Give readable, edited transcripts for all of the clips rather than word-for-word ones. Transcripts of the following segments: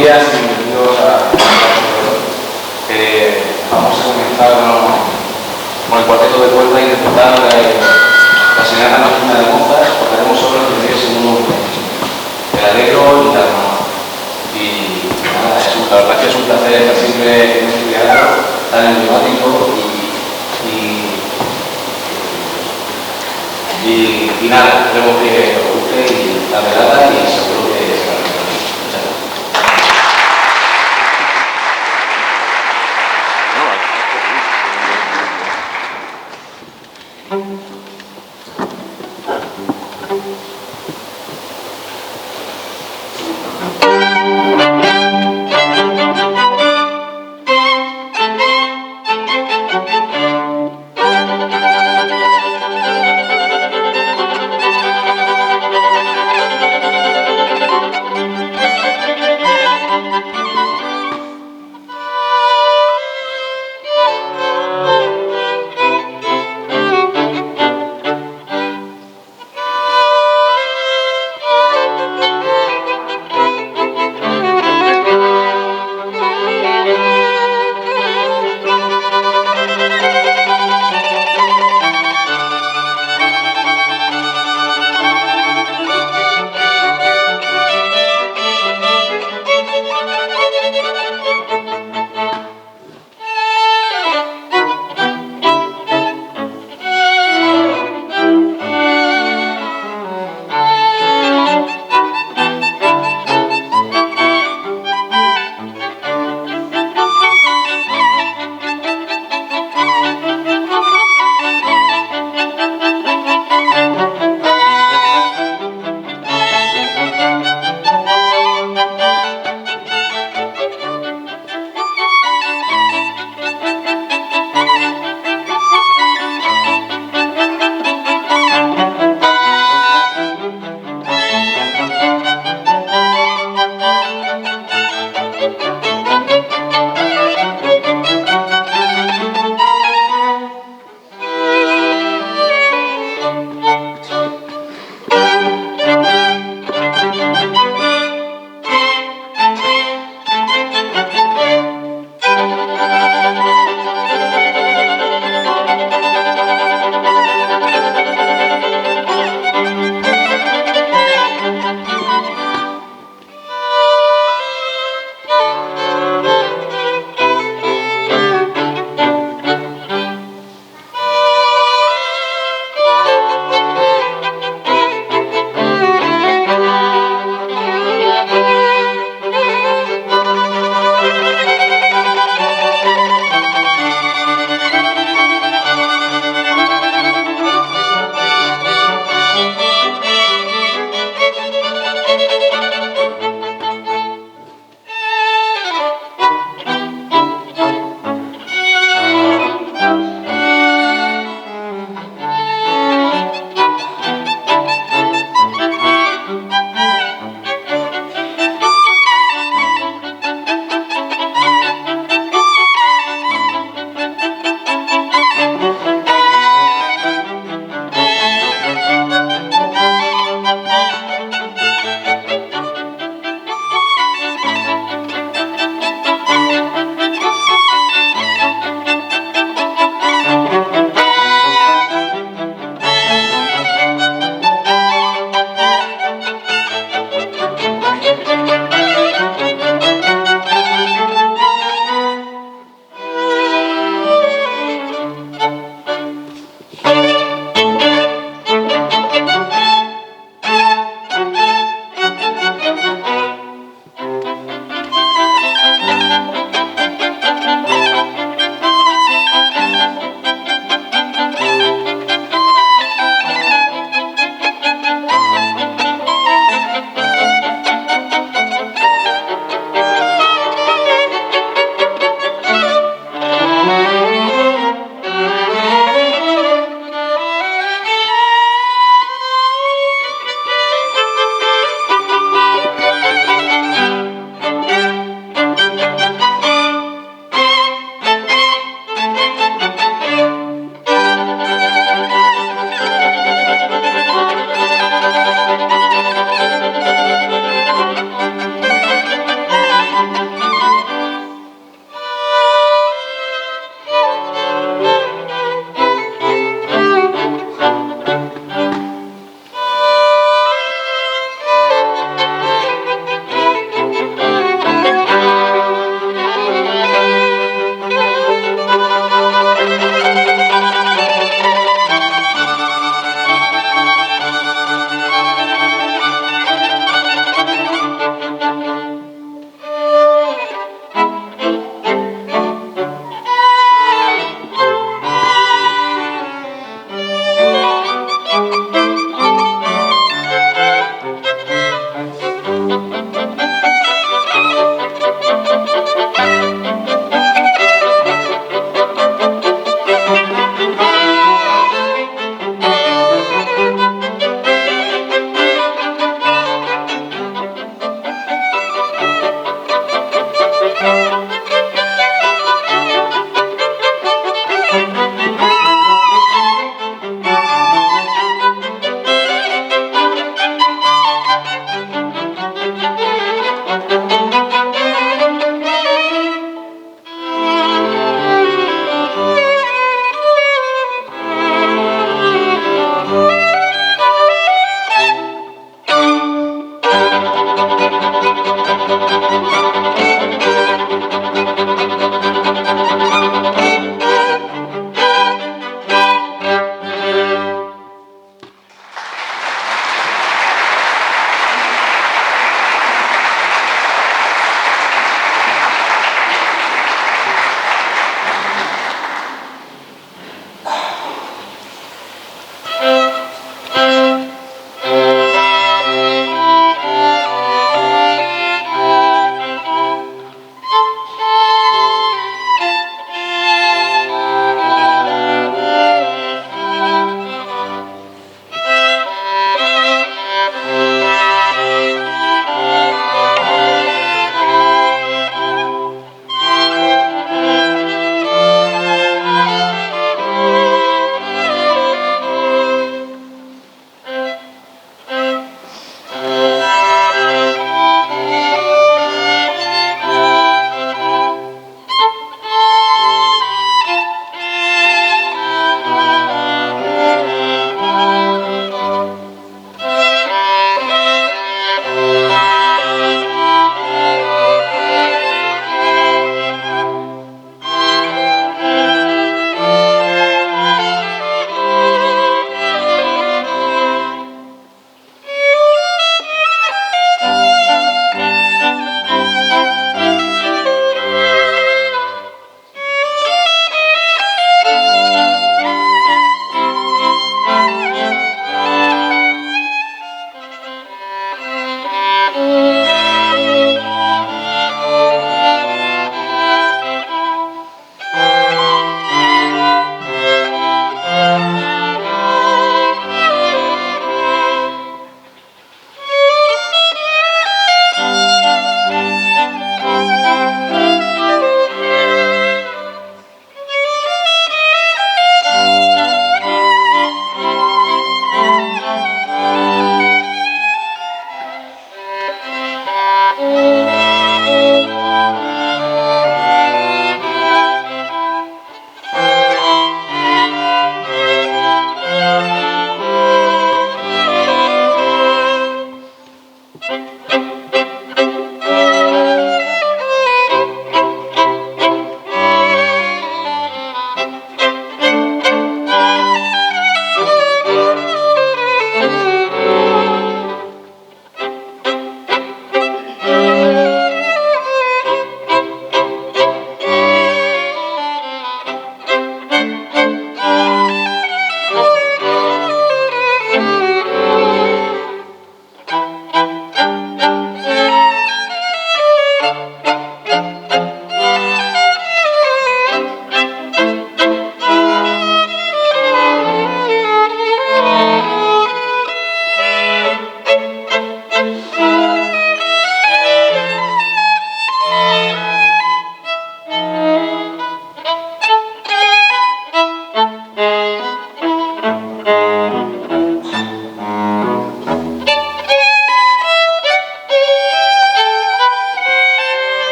días y bienvenidos a vamos a comenzar con el cuarteto de cuerda y interpretar la serenata nocturna de Mozart. Tocaremos sobre el primer y segundo movimiento, el alegro y la armonía. Y nada, la verdad es que es un placer estar siempre en este teatro tan emblemático y nada, esperemos que os guste y la velada y seguro que será bien. Muchas gracias.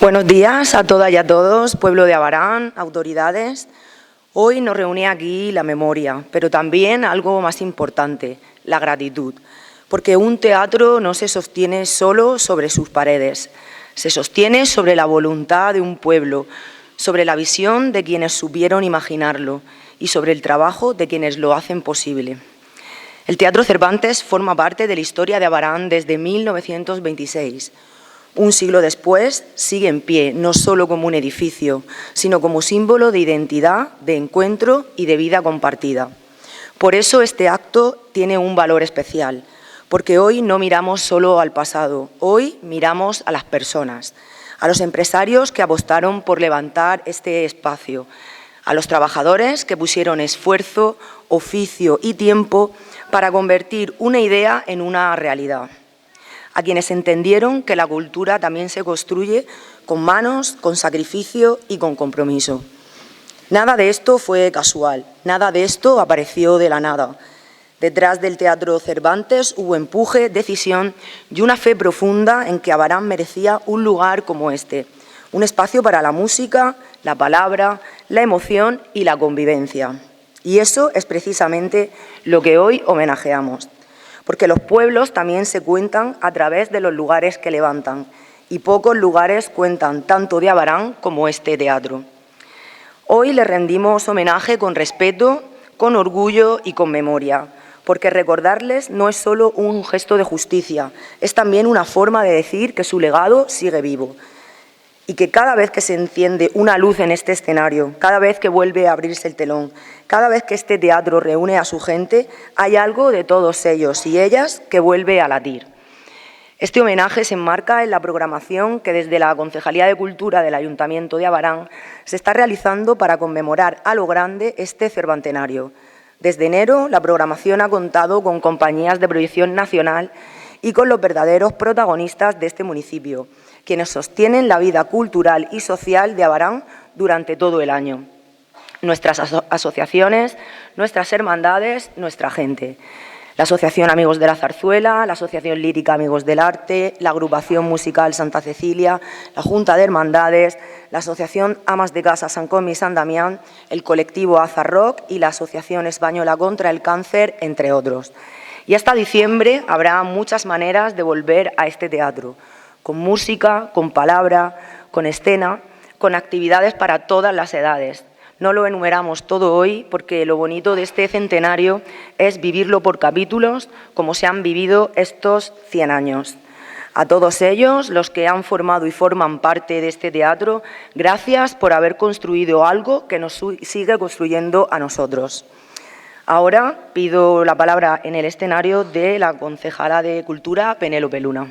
Buenos días a todas y a todos, pueblo de Abarán, autoridades. Hoy nos reúne aquí la memoria, pero también algo más importante, la gratitud. Porque un teatro no se sostiene solo sobre sus paredes, se sostiene sobre la voluntad de un pueblo, sobre la visión de quienes supieron imaginarlo y sobre el trabajo de quienes lo hacen posible. El Teatro Cervantes forma parte de la historia de Abarán desde 1926. Un siglo después sigue en pie, no solo como un edificio, sino como símbolo de identidad, de encuentro y de vida compartida. Por eso este acto tiene un valor especial, porque hoy no miramos solo al pasado, hoy miramos a las personas, a los empresarios que apostaron por levantar este espacio, a los trabajadores que pusieron esfuerzo, oficio y tiempo para convertir una idea en una realidad. A quienes entendieron que la cultura también se construye con manos, con sacrificio y con compromiso. Nada de esto fue casual, nada de esto apareció de la nada. Detrás del Teatro Cervantes hubo empuje, decisión y una fe profunda en que Abarán merecía un lugar como este, un espacio para la música, la palabra, la emoción y la convivencia. Y eso es precisamente lo que hoy homenajeamos. Porque los pueblos también se cuentan a través de los lugares que levantan, y pocos lugares cuentan tanto de Abarán como este teatro. Hoy le rendimos homenaje con respeto, con orgullo y con memoria, porque recordarles no es solo un gesto de justicia, es también una forma de decir que su legado sigue vivo. Y que cada vez que se enciende una luz en este escenario, cada vez que vuelve a abrirse el telón, cada vez que este teatro reúne a su gente, hay algo de todos ellos y ellas que vuelve a latir. Este homenaje se enmarca en la programación que desde la Concejalía de Cultura del Ayuntamiento de Abarán se está realizando para conmemorar a lo grande este cervantenario. Desde enero, la programación ha contado con compañías de proyección nacional y con los verdaderos protagonistas de este municipio, quienes sostienen la vida cultural y social de Abarán durante todo el año. Nuestras asociaciones, nuestras hermandades, nuestra gente. La Asociación Amigos de la Zarzuela, la Asociación Lírica Amigos del Arte, la Agrupación Musical Santa Cecilia, la Junta de Hermandades, la Asociación Amas de Casa San Commi y San Damián, el colectivo Azarrock y la Asociación Española contra el Cáncer, entre otros. Y hasta diciembre habrá muchas maneras de volver a este teatro, con música, con palabra, con escena, con actividades para todas las edades. No lo enumeramos todo hoy porque lo bonito de este centenario es vivirlo por capítulos como se han vivido estos 100 años. A todos ellos, los que han formado y forman parte de este teatro, gracias por haber construido algo que nos sigue construyendo a nosotros. Ahora pido la palabra en el escenario de la concejala de Cultura, Penélope Luna.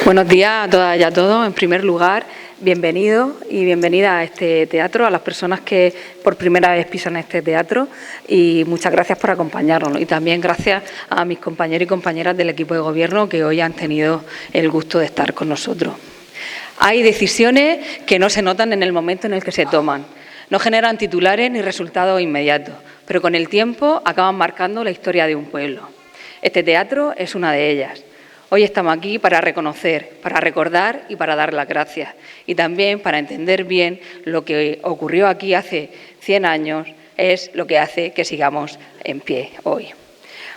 Buenos días a todas y a todos. En primer lugar, bienvenidos y bienvenidas a este teatro, a las personas que por primera vez pisan este teatro, y muchas gracias por acompañarnos. Y también gracias a mis compañeros y compañeras del equipo de gobierno que hoy han tenido el gusto de estar con nosotros. Hay decisiones que no se notan en el momento en el que se toman. No generan titulares ni resultados inmediatos, pero con el tiempo acaban marcando la historia de un pueblo. Este teatro es una de ellas. Hoy estamos aquí para reconocer, para recordar y para dar las gracias. Y también para entender bien lo que ocurrió aquí hace 100 años es lo que hace que sigamos en pie hoy.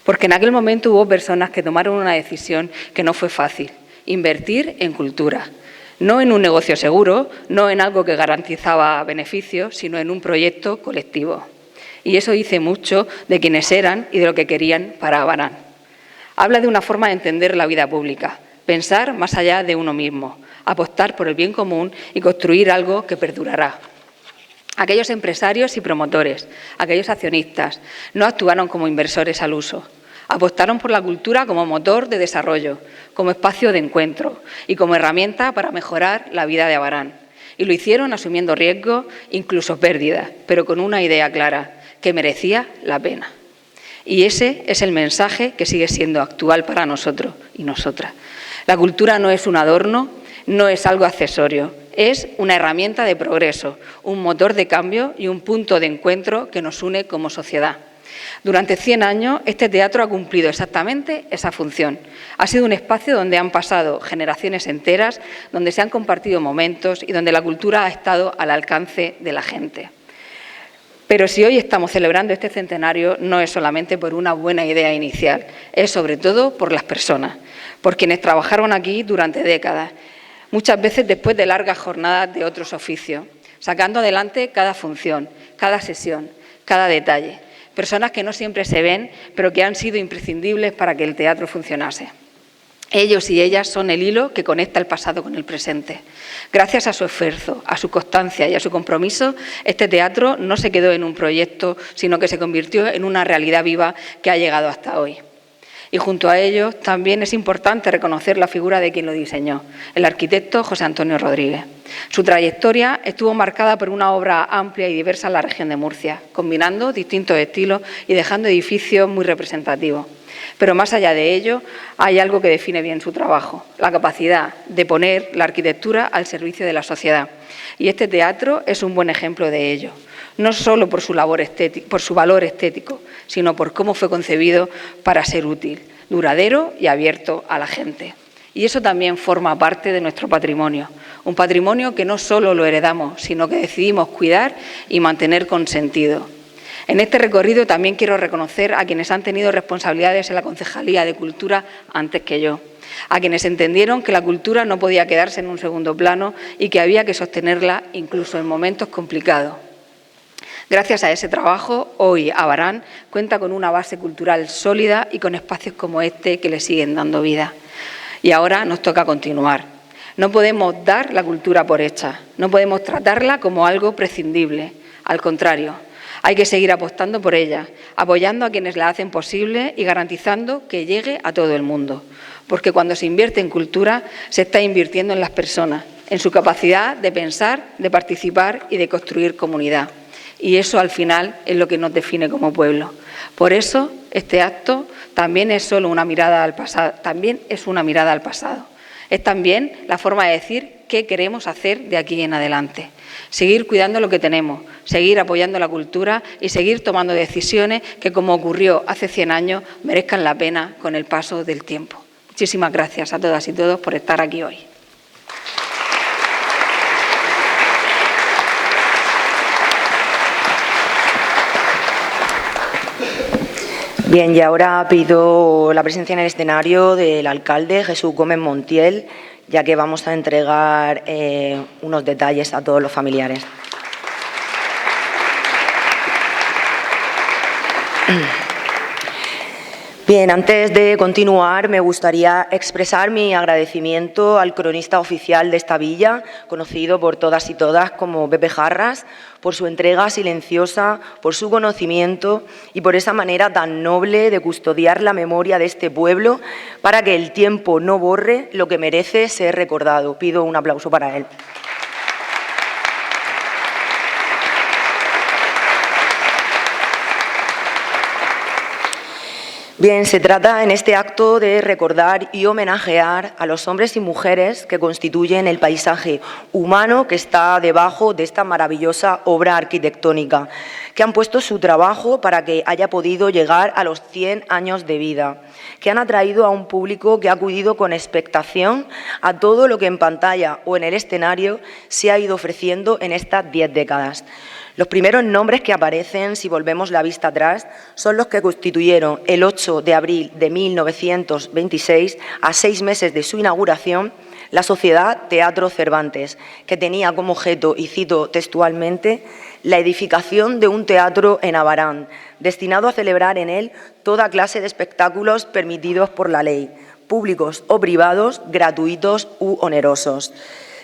Porque en aquel momento hubo personas que tomaron una decisión que no fue fácil: invertir en cultura. No en un negocio seguro, no en algo que garantizaba beneficios, sino en un proyecto colectivo. Y eso dice mucho de quiénes eran y de lo que querían para Abarán. Habla de una forma de entender la vida pública, pensar más allá de uno mismo, apostar por el bien común y construir algo que perdurará. Aquellos empresarios y promotores, aquellos accionistas, no actuaron como inversores al uso. Apostaron por la cultura como motor de desarrollo, como espacio de encuentro y como herramienta para mejorar la vida de Abarán. Y lo hicieron asumiendo riesgos, incluso pérdidas, pero con una idea clara, que merecía la pena. Y ese es el mensaje que sigue siendo actual para nosotros y nosotras. La cultura no es un adorno, no es algo accesorio, Es una herramienta de progreso, un motor de cambio y un punto de encuentro que nos une como sociedad. Durante 100 años, este teatro ha cumplido exactamente esa función. Ha sido un espacio donde han pasado generaciones enteras, donde se han compartido momentos y donde la cultura ha estado al alcance de la gente. Pero si hoy estamos celebrando este centenario, no es solamente por una buena idea inicial, es sobre todo por las personas, por quienes trabajaron aquí durante décadas, muchas veces después de largas jornadas de otros oficios, sacando adelante cada función, cada sesión, cada detalle. Personas que no siempre se ven, pero que han sido imprescindibles para que el teatro funcionase. Ellos y ellas son el hilo que conecta el pasado con el presente. Gracias a su esfuerzo, a su constancia y a su compromiso, este teatro no se quedó en un proyecto, sino que se convirtió en una realidad viva que ha llegado hasta hoy. Y junto a ellos también es importante reconocer la figura de quien lo diseñó, el arquitecto José Antonio Rodríguez. Su trayectoria estuvo marcada por una obra amplia y diversa en la región de Murcia, combinando distintos estilos y dejando edificios muy representativos. Pero más allá de ello, hay algo que define bien su trabajo, la capacidad de poner la arquitectura al servicio de la sociedad. Y este teatro es un buen ejemplo de ello, no solo por su valor estético, sino por cómo fue concebido para ser útil, duradero y abierto a la gente. Y eso también forma parte de nuestro patrimonio, un patrimonio que no solo lo heredamos, sino que decidimos cuidar y mantener con sentido. En este recorrido también quiero reconocer a quienes han tenido responsabilidades en la Concejalía de Cultura antes que yo, a quienes entendieron que la cultura no podía quedarse en un segundo plano y que había que sostenerla incluso en momentos complicados. Gracias a ese trabajo, hoy Abarán cuenta con una base cultural sólida y con espacios como este que le siguen dando vida. Y ahora nos toca continuar. No podemos dar la cultura por hecha, no podemos tratarla como algo prescindible. Al contrario, hay que seguir apostando por ella, apoyando a quienes la hacen posible y garantizando que llegue a todo el mundo. Porque cuando se invierte en cultura, se está invirtiendo en las personas, en su capacidad de pensar, de participar y de construir comunidad. Y eso, al final, es lo que nos define como pueblo. Por eso, este acto también es solo una mirada al pasado, también es una mirada al pasado. Es también la forma de decir qué queremos hacer de aquí en adelante. Seguir cuidando lo que tenemos, seguir apoyando la cultura y seguir tomando decisiones que, como ocurrió hace 100 años, merezcan la pena con el paso del tiempo. Muchísimas gracias a todas y todos por estar aquí hoy. Bien, y ahora pido la presencia en el escenario del alcalde Jesús Gómez Montiel, ya que vamos a entregar unos detalles a todos los familiares. Bien, antes de continuar, me gustaría expresar mi agradecimiento al cronista oficial de esta villa, conocido por todas y todas como Pepe Jarras, por su entrega silenciosa, por su conocimiento y por esa manera tan noble de custodiar la memoria de este pueblo para que el tiempo no borre lo que merece ser recordado. Pido un aplauso para él. Bien, se trata en este acto de recordar y homenajear a los hombres y mujeres que constituyen el paisaje humano que está debajo de esta maravillosa obra arquitectónica, que han puesto su trabajo para que haya podido llegar a los 100 años de vida, que han atraído a un público que ha acudido con expectación a todo lo que en pantalla o en el escenario se ha ido ofreciendo en estas 10 décadas. Los primeros nombres que aparecen, si volvemos la vista atrás, son los que constituyeron el 8 de abril de 1926, a 6 meses de su inauguración, la Sociedad Teatro Cervantes, que tenía como objeto, y cito textualmente, la edificación de un teatro en Abarán, destinado a celebrar en él toda clase de espectáculos permitidos por la ley, públicos o privados, gratuitos u onerosos.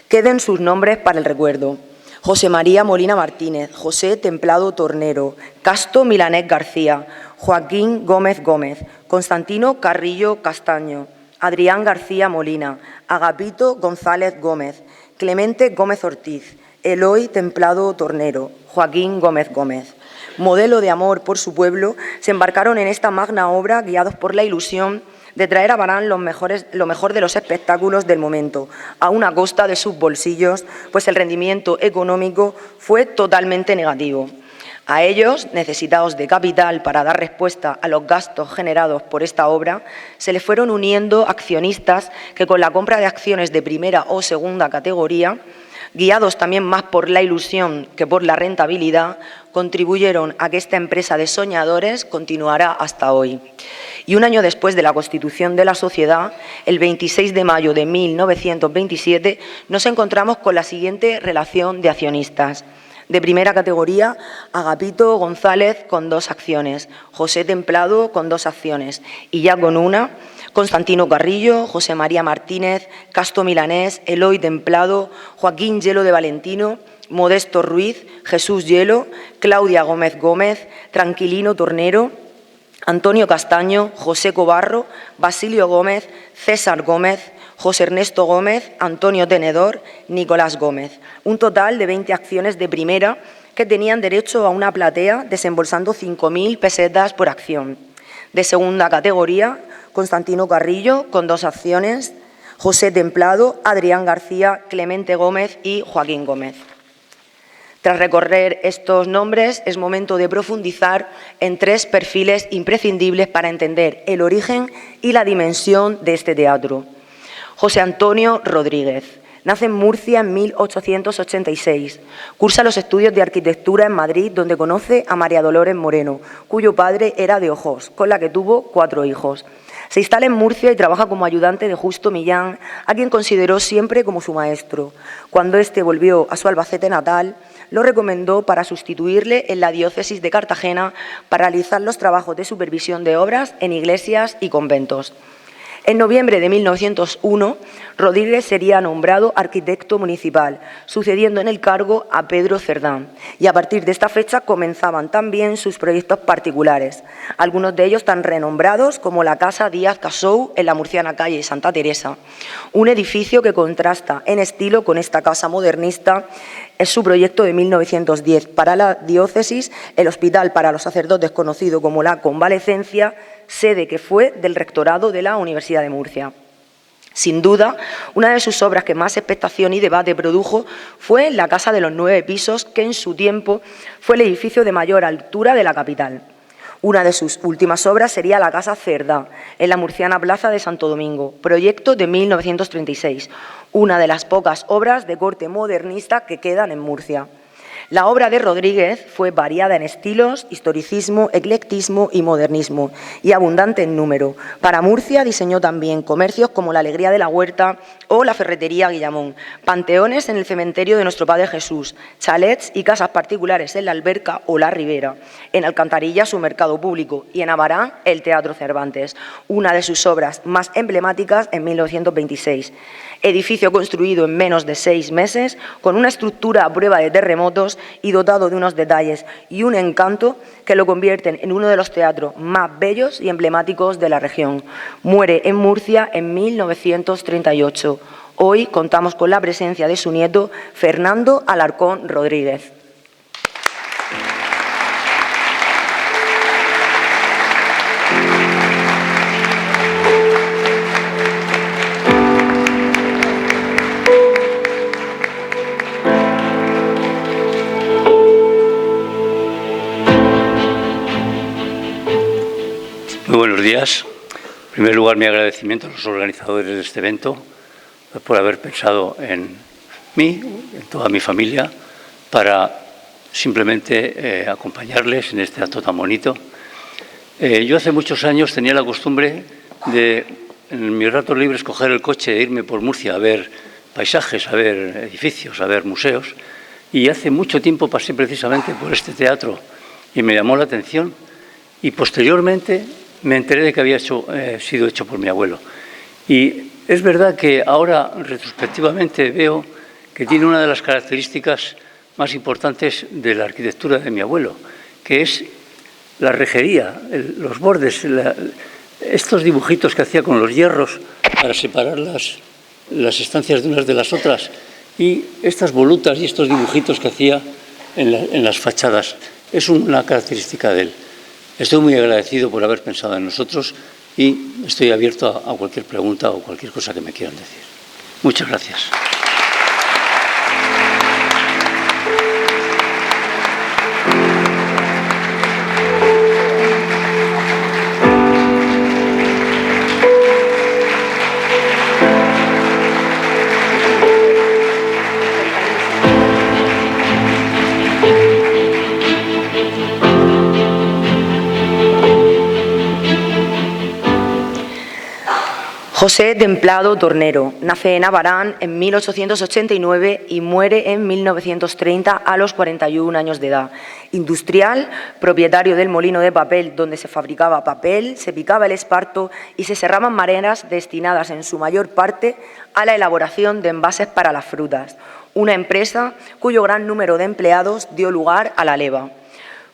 Queden sus nombres para el recuerdo: José María Molina Martínez, José Templado Tornero, Casto Milanés García, Joaquín Gómez Gómez, Constantino Carrillo Castaño, Adrián García Molina, Agapito González Gómez, Clemente Gómez Ortiz, Eloy Templado Tornero, Joaquín Gómez Gómez. Modelo de amor por su pueblo, se embarcaron en esta magna obra guiados por la ilusión de traer a Abarán lo mejor de los espectáculos del momento, a una costa de sus bolsillos, pues el rendimiento económico fue totalmente negativo. A ellos, necesitados de capital para dar respuesta a los gastos generados por esta obra, se les fueron uniendo accionistas que con la compra de acciones de primera o segunda categoría, guiados también más por la ilusión que por la rentabilidad, contribuyeron a que esta empresa de soñadores continuara hasta hoy. Y un año después de la constitución de la sociedad, el 26 de mayo de 1927, nos encontramos con la siguiente relación de accionistas. De primera categoría, Agapito González con 2 acciones, José Templado con 2 acciones y ya con una, Constantino Carrillo, José María Martínez, Casto Milanés, Eloy Templado, Joaquín Hielo de Valentino, Modesto Ruiz, Jesús Hielo, Claudia Gómez Gómez, Tranquilino Tornero, Antonio Castaño, José Cobarro, Basilio Gómez, César Gómez, José Ernesto Gómez, Antonio Tenedor, Nicolás Gómez. Un total de 20 acciones de primera que tenían derecho a una platea desembolsando 5.000 pesetas por acción. De segunda categoría, Constantino Carrillo con 2 acciones, José Templado, Adrián García, Clemente Gómez y Joaquín Gómez. Tras recorrer estos nombres, es momento de profundizar en 3 perfiles imprescindibles para entender el origen y la dimensión de este teatro. José Antonio Rodríguez. Nace en Murcia en 1886. Cursa los estudios de arquitectura en Madrid, donde conoce a María Dolores Moreno, cuyo padre era de Ojos, con la que tuvo 4 hijos. Se instala en Murcia y trabaja como ayudante de Justo Millán, a quien consideró siempre como su maestro. Cuando éste volvió a su Albacete natal, lo recomendó para sustituirle en la diócesis de Cartagena para realizar los trabajos de supervisión de obras en iglesias y conventos. En noviembre de 1901, Rodríguez sería nombrado arquitecto municipal, sucediendo en el cargo a Pedro Cerdán. Y a partir de esta fecha comenzaban también sus proyectos particulares, algunos de ellos tan renombrados como la Casa Díaz Casou en la murciana calle Santa Teresa, un edificio que contrasta en estilo con esta casa modernista. Es su proyecto de 1910 para la diócesis, el hospital para los sacerdotes conocido como la Convalecencia, sede que fue del rectorado de la Universidad de Murcia. Sin duda, una de sus obras que más expectación y debate produjo fue la Casa de los 9 pisos, que en su tiempo fue el edificio de mayor altura de la capital. Una de sus últimas obras sería la Casa Cerdá, en la murciana Plaza de Santo Domingo, proyecto de 1936, una de las pocas obras de corte modernista que quedan en Murcia. La obra de Rodríguez fue variada en estilos, historicismo, eclectismo y modernismo, y abundante en número. Para Murcia diseñó también comercios como la Alegría de la Huerta o la Ferretería Guillamón, panteones en el cementerio de Nuestro Padre Jesús, chalets y casas particulares en la Alberca o la Ribera, en Alcantarilla su mercado público y en Abarán el Teatro Cervantes, una de sus obras más emblemáticas en 1926. Edificio construido en menos de 6 meses, con una estructura a prueba de terremotos y dotado de unos detalles y un encanto que lo convierten en uno de los teatros más bellos y emblemáticos de la región. Muere en Murcia en 1938. Hoy contamos con la presencia de su nieto, Fernando Alarcón Rodríguez. Muy buenos días. En primer lugar, mi agradecimiento a los organizadores de este evento por haber pensado en mí, en toda mi familia, para simplemente acompañarles en este acto tan bonito. Yo hace muchos años tenía la costumbre de, en mis ratos libres, coger el coche e irme por Murcia a ver paisajes, a ver edificios, a ver museos. Y hace mucho tiempo pasé precisamente por este teatro y me llamó la atención. Y posteriormente me enteré de que había sido hecho por mi abuelo. Y es verdad que ahora, retrospectivamente, veo que tiene una de las características más importantes de la arquitectura de mi abuelo, que es la rejería, los bordes, estos dibujitos que hacía con los hierros para separar las estancias de unas de las otras, y estas volutas y estos dibujitos que hacía en las fachadas. Es una característica de él. Estoy muy agradecido por haber pensado en nosotros y estoy abierto a cualquier pregunta o cualquier cosa que me quieran decir. Muchas gracias. José Templado Tornero nace en Abarán en 1889 y muere en 1930 a los 41 años de edad. Industrial, propietario del molino de papel donde se fabricaba papel, se picaba el esparto y se serraban maderas destinadas en su mayor parte a la elaboración de envases para las frutas, una empresa cuyo gran número de empleados dio lugar a la leva.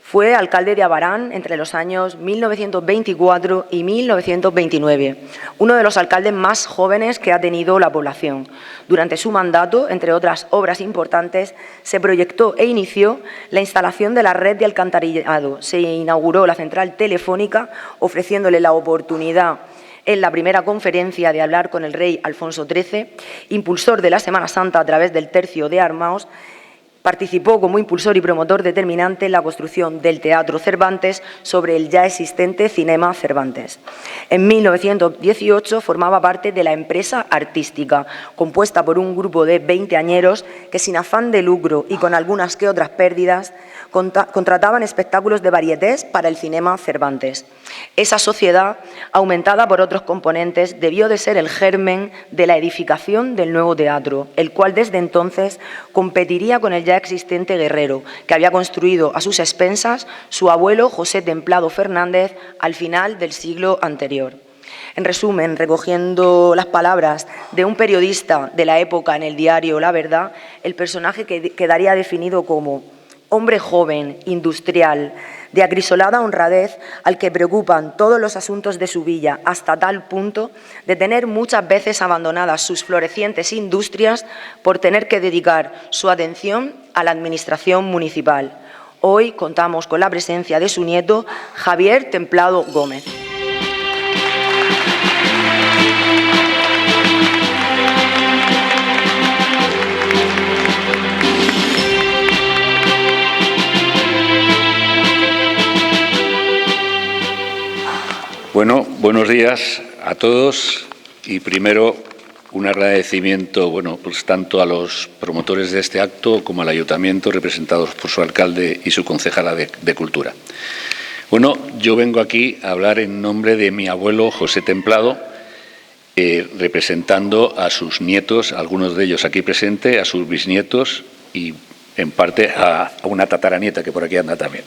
Fue alcalde de Abarán entre los años 1924 y 1929, uno de los alcaldes más jóvenes que ha tenido la población. Durante su mandato, entre otras obras importantes, se proyectó e inició la instalación de la red de alcantarillado. Se inauguró la central telefónica, ofreciéndole la oportunidad en la primera conferencia de hablar con el rey Alfonso XIII, impulsor de la Semana Santa a través del Tercio de Armaos. Participó como impulsor y promotor determinante en la construcción del Teatro Cervantes sobre el ya existente Cinema Cervantes. En 1918 formaba parte de la empresa artística, compuesta por un grupo de veinteañeros que sin afán de lucro y con algunas que otras pérdidas contrataban espectáculos de varietés para el Cinema Cervantes. Esa sociedad, aumentada por otros componentes, debió de ser el germen de la edificación del nuevo teatro, el cual desde entonces competiría con el ya existente Guerrero, que había construido a sus expensas su abuelo José Templado Fernández al final del siglo anterior. En resumen, recogiendo las palabras de un periodista de la época en el diario La Verdad, el personaje quedaría definido como hombre joven, industrial, de acrisolada honradez, al que preocupan todos los asuntos de su villa, hasta tal punto de tener muchas veces abandonadas sus florecientes industrias por tener que dedicar su atención a la administración municipal. Hoy contamos con la presencia de su nieto, Javier Templado Gómez. Bueno, buenos días a todos y primero un agradecimiento, pues tanto a los promotores de este acto como al Ayuntamiento, representados por su alcalde y su concejala de Cultura. Bueno, yo vengo aquí a hablar en nombre de mi abuelo José Templado, representando a sus nietos, algunos de ellos aquí presentes, a sus bisnietos y en parte a una tataranieta que por aquí anda también.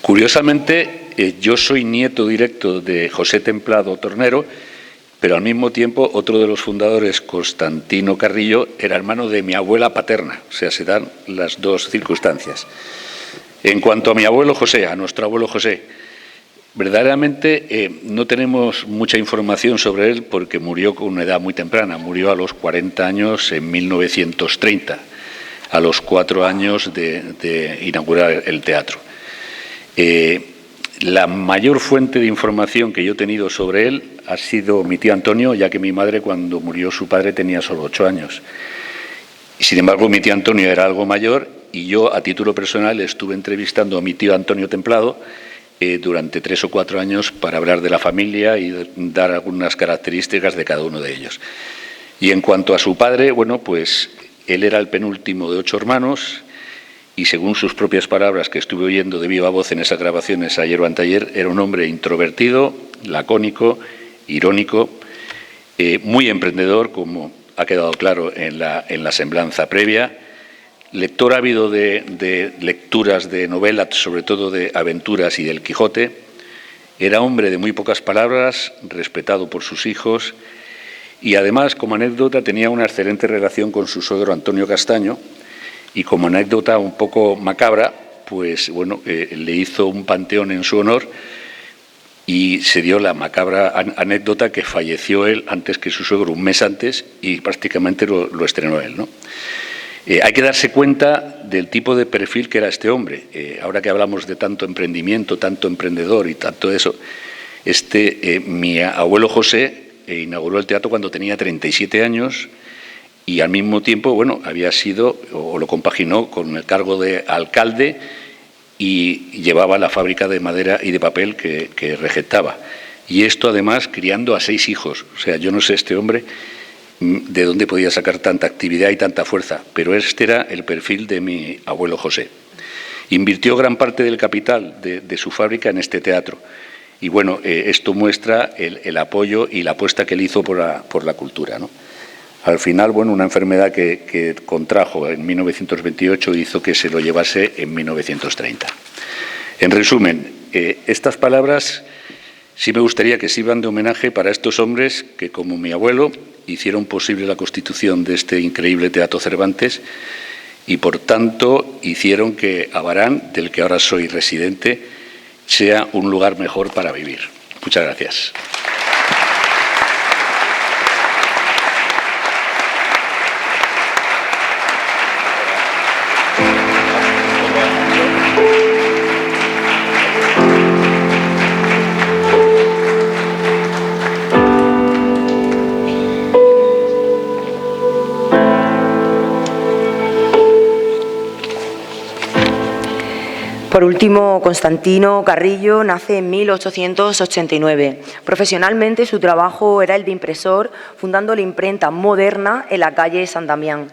Curiosamente, yo soy nieto directo de José Templado Tornero, pero al mismo tiempo otro de los fundadores, Constantino Carrillo, era hermano de mi abuela paterna, o sea, se dan las dos circunstancias. En cuanto a mi abuelo José, a nuestro abuelo José, verdaderamente no tenemos mucha información sobre él porque murió con una edad muy temprana, murió a los 40 años en 1930, a los 4 años de inaugurar el teatro. La mayor fuente de información que yo he tenido sobre él ha sido mi tío Antonio, ya que mi madre, cuando murió su padre, tenía solo 8 años. Sin embargo, mi tío Antonio era algo mayor y yo, a título personal, estuve entrevistando a mi tío Antonio Templado durante 3 o 4 años para hablar de la familia y dar algunas características de cada uno de ellos. Y en cuanto a su padre, pues él era el penúltimo de 8 hermanos. Y según sus propias palabras, que estuve oyendo de viva voz en esas grabaciones ayer o anteayer, era un hombre introvertido, lacónico, irónico, muy emprendedor, como ha quedado claro en la semblanza previa, lector ávido de lecturas de novelas, sobre todo de aventuras y del Quijote. Era hombre de muy pocas palabras, respetado por sus hijos y además, como anécdota, tenía una excelente relación con su suegro Antonio Castaño. Y como anécdota un poco macabra, le hizo un panteón en su honor y se dio la macabra anécdota que falleció él antes que su suegro, un mes antes, y prácticamente lo estrenó él, ¿no? Hay que darse cuenta del tipo de perfil que era este hombre. Ahora que hablamos de tanto emprendimiento, tanto emprendedor y tanto eso, Mi abuelo José inauguró el teatro cuando tenía 37 años y al mismo tiempo, bueno, había sido, o lo compaginó con el cargo de alcalde y llevaba la fábrica de madera y de papel que regentaba. Y esto, además, criando a 6 hijos. O sea, yo no sé este hombre de dónde podía sacar tanta actividad y tanta fuerza, pero este era el perfil de mi abuelo José. Invirtió gran parte del capital de su fábrica en este teatro. Y bueno, esto muestra el apoyo y la apuesta que él hizo por la cultura, ¿no? Al final, bueno, una enfermedad que contrajo en 1928 hizo que se lo llevase en 1930. En resumen, estas palabras sí me gustaría que sirvan de homenaje para estos hombres que, como mi abuelo, hicieron posible la constitución de este increíble Teatro Cervantes y, por tanto, hicieron que Abarán, del que ahora soy residente, sea un lugar mejor para vivir. Muchas gracias. Por último, Constantino Carrillo nace en 1889. Profesionalmente, su trabajo era el de impresor, fundando la imprenta Moderna en la calle San Damián.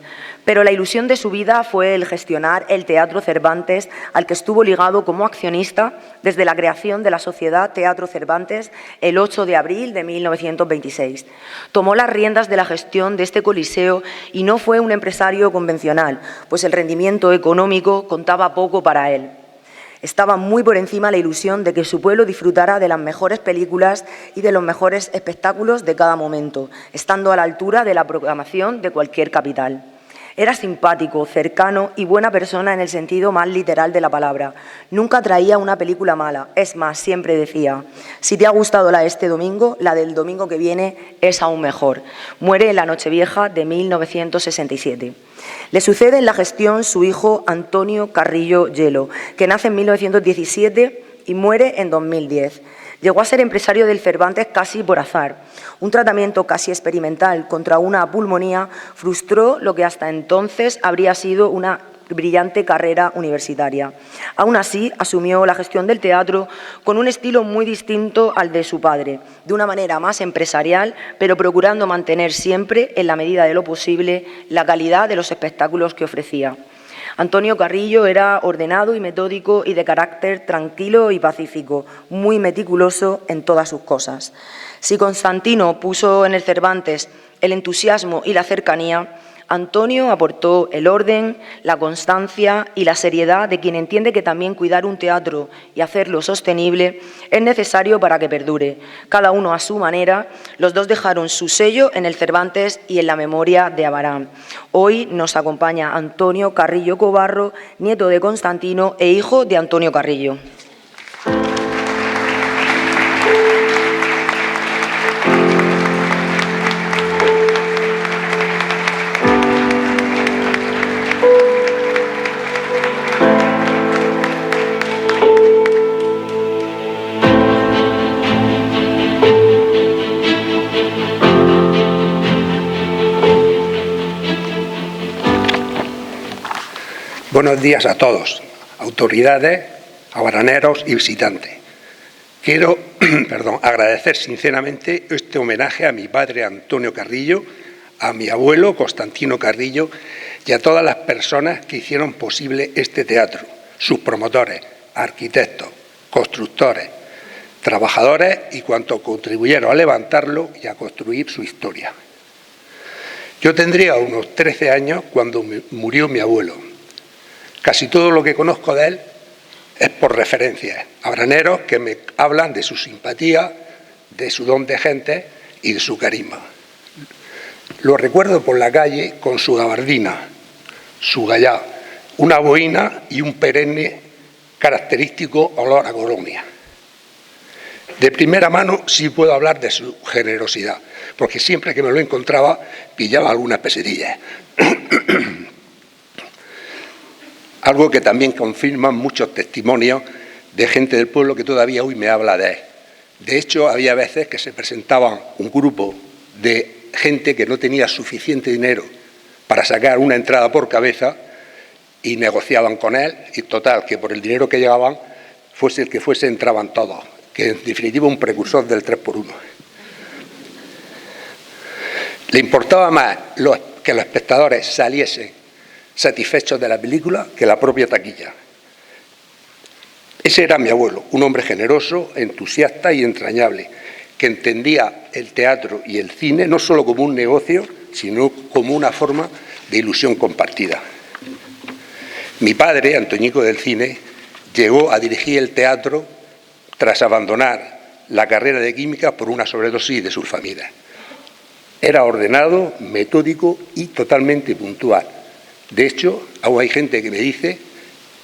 Pero la ilusión de su vida fue el gestionar el Teatro Cervantes, al que estuvo ligado como accionista desde la creación de la Sociedad Teatro Cervantes el 8 de abril de 1926. Tomó las riendas de la gestión de este coliseo y no fue un empresario convencional, pues el rendimiento económico contaba poco para él. Estaba muy por encima la ilusión de que su pueblo disfrutara de las mejores películas y de los mejores espectáculos de cada momento, estando a la altura de la programación de cualquier capital. Era simpático, cercano y buena persona en el sentido más literal de la palabra. Nunca traía una película mala. Es más, siempre decía, si te ha gustado la de este domingo, la del domingo que viene es aún mejor. Muere en la Nochevieja de 1967. Le sucede en la gestión su hijo Antonio Carrillo Yelo, que nace en 1917 y muere en 2010. Llegó a ser empresario del Cervantes casi por azar. Un tratamiento casi experimental contra una pulmonía frustró lo que hasta entonces habría sido una brillante carrera universitaria. Aún así, asumió la gestión del teatro con un estilo muy distinto al de su padre, de una manera más empresarial, pero procurando mantener siempre, en la medida de lo posible, la calidad de los espectáculos que ofrecía. Antonio Carrillo era ordenado y metódico y de carácter tranquilo y pacífico, muy meticuloso en todas sus cosas. Si Constantino puso en el Cervantes el entusiasmo y la cercanía, Antonio aportó el orden, la constancia y la seriedad de quien entiende que también cuidar un teatro y hacerlo sostenible es necesario para que perdure. Cada uno a su manera, los dos dejaron su sello en el Cervantes y en la memoria de Abarán. Hoy nos acompaña Antonio Carrillo Cobarro, nieto de Constantino e hijo de Antonio Carrillo. Buenos días a todos, autoridades, abaraneros y visitantes. Quiero agradecer sinceramente este homenaje a mi padre Antonio Carrillo, a mi abuelo Constantino Carrillo y a todas las personas que hicieron posible este teatro, sus promotores, arquitectos, constructores, trabajadores y cuantos contribuyeron a levantarlo y a construir su historia. Yo tendría unos 13 años cuando murió mi abuelo. Casi todo lo que conozco de él es por referencias, abraneros que me hablan de su simpatía, de su don de gente y de su carisma. Lo recuerdo por la calle con su gabardina, su gallá, una boina y un perenne característico olor a colonia. De primera mano sí puedo hablar de su generosidad, porque siempre que me lo encontraba pillaba algunas pesetillas. Algo que también confirman muchos testimonios de gente del pueblo que todavía hoy me habla de él. De hecho, había veces que se presentaban un grupo de gente que no tenía suficiente dinero para sacar una entrada por cabeza y negociaban con él, y total, que por el dinero que llevaban, fuese el que fuese, entraban todos, que en definitiva un precursor del 3x1. Le importaba más que los espectadores saliesen satisfechos de la película que la propia taquilla. Ese era mi abuelo, un hombre generoso, entusiasta y entrañable, que entendía el teatro y el cine no solo como un negocio, sino como una forma de ilusión compartida. Mi padre, Antoñico del Cine, llegó a dirigir el teatro tras abandonar la carrera de química por una sobredosis de sulfamida. Era ordenado, metódico y totalmente puntual. De hecho, aún hay gente que me dice